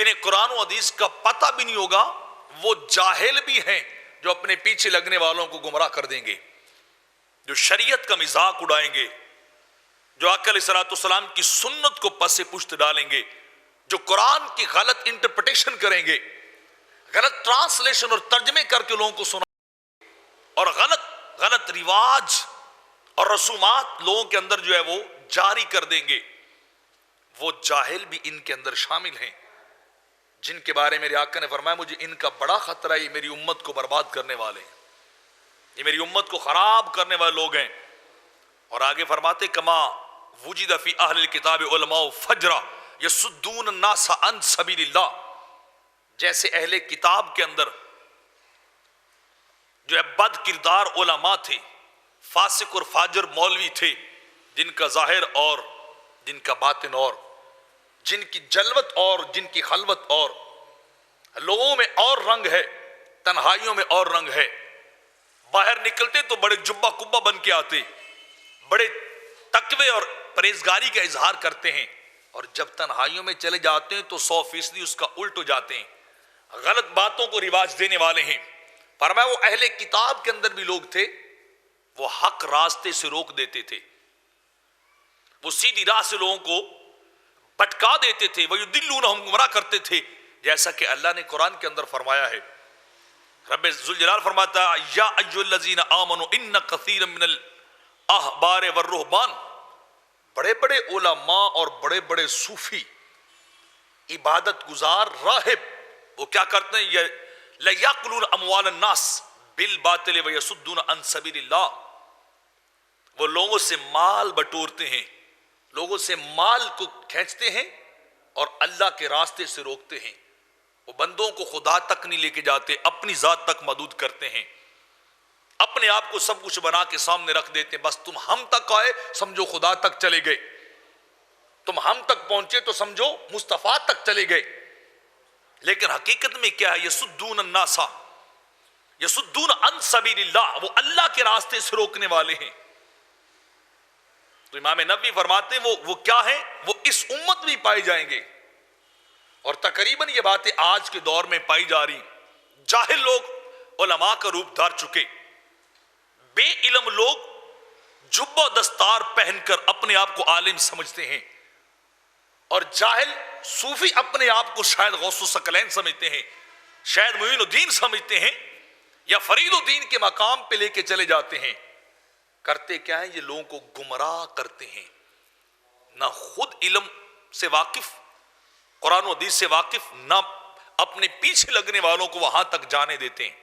جنہیں قرآن و حدیث کا پتہ بھی نہیں ہوگا، وہ جاہل بھی ہیں جو اپنے پیچھے لگنے والوں کو گمراہ کر دیں گے، جو شریعت کا مذاق اڑائیں گے، جو آقا علیہ الصلوۃ والسلام کی سنت کو پس پشت ڈالیں گے، جو قرآن کی غلط انٹرپریٹیشن کریں گے، غلط ٹرانسلیشن اور ترجمے کر کے لوگوں کو سنا، اور غلط رواج اور رسومات لوگوں کے اندر جو ہے وہ جاری کر دیں گے، وہ جاہل بھی ان کے اندر شامل ہیں، جن کے بارے میں میرے آقا نے فرمایا مجھے ان کا بڑا خطرہ ہے، یہ میری امت کو برباد کرنے والے ہیں، یہ میری امت کو خراب کرنے والے لوگ ہیں۔ اور آگے فرماتے کما وجد فی اہل الکتاب علماء فجرا یصدون الناس عن سبیل اللہ، جیسے اہل کتاب کے اندر جو ہے بد کردار علماء تھے، فاسق اور فاجر مولوی تھے، جن کا ظاہر اور جن کا باطن اور، جن کی جلوت اور جن کی خلوت اور، لوگوں میں اور رنگ ہے، تنہائیوں میں اور رنگ ہے، باہر نکلتے تو بڑے جبہ کبہ بن کے آتے، بڑے تقوی اور پرہیزگاری کا اظہار کرتے ہیں، اور جب تنہائیوں میں چلے جاتے ہیں تو 100% اس کا الٹ ہو جاتے ہیں، غلط باتوں کو رواج دینے والے ہیں۔ فرمایا وہ اہل کتاب کے اندر بھی لوگ تھے، وہ حق راستے سے روک دیتے تھے، وہ سیدھی راہ سے لوگوں کو بھٹکا دیتے تھے، وَيُضِلُّونَهُمْ گمراہ کرتے تھے، جیسا کہ اللہ نے قرآن کے اندر فرمایا ہے۔ رب ذوالجلال فرماتا ہے یا ایھا الذین آمنوا ان کثیرا من الاحبار والرہبان، بڑے بڑے علماء اور بڑے بڑے صوفی، عبادت گزار، راہب، وہ کیا کرتے ہیں؟ یہ لَيَأْكُلُونَ أَمْوَالَ النَّاسِ بِالْبَاطِلِ وَيَصُدُّونَ عَنْ سَبِيلِ اللَّهِ، وہ لوگوں سے مال بٹورتے ہیں، لوگوں سے مال کو کھینچتے ہیں اور اللہ کے راستے سے روکتے ہیں، وہ بندوں کو خدا تک نہیں لے کے جاتے، اپنی ذات تک محدود کرتے ہیں، اپنے آپ کو سب کچھ بنا کے سامنے رکھ دیتے ہیں، بس تم ہم تک آئے سمجھو خدا تک چلے گئے، تم ہم تک پہنچے تو سمجھو مصطفیٰ تک چلے گئے۔ لیکن حقیقت میں کیا ہے؟ یصدون الناس، یصدون عن سبیل اللہ، وہ اللہ کے راستے سے روکنے والے ہیں۔ تو امام نبوی فرماتے ہیں وہ کیا ہیں؟ وہ اس امت میں پائے جائیں گے، اور تقریباً یہ باتیں آج کے دور میں پائی جا رہی، جاہل لوگ علماء کا روپ دھار چکے، بے علم لوگ جبہ دستار پہن کر اپنے آپ کو عالم سمجھتے ہیں، اور جاہل صوفی اپنے آپ کو شاید غوث الثقلین سمجھتے ہیں، شاید معین الدین سمجھتے ہیں، یا فرید الدین کے مقام پہ لے کے چلے جاتے ہیں۔ کرتے کیا ہیں؟ یہ لوگوں کو گمراہ کرتے ہیں، نہ خود علم سے واقف، قرآن و حدیث سے واقف، نہ اپنے پیچھے لگنے والوں کو وہاں تک جانے دیتے ہیں۔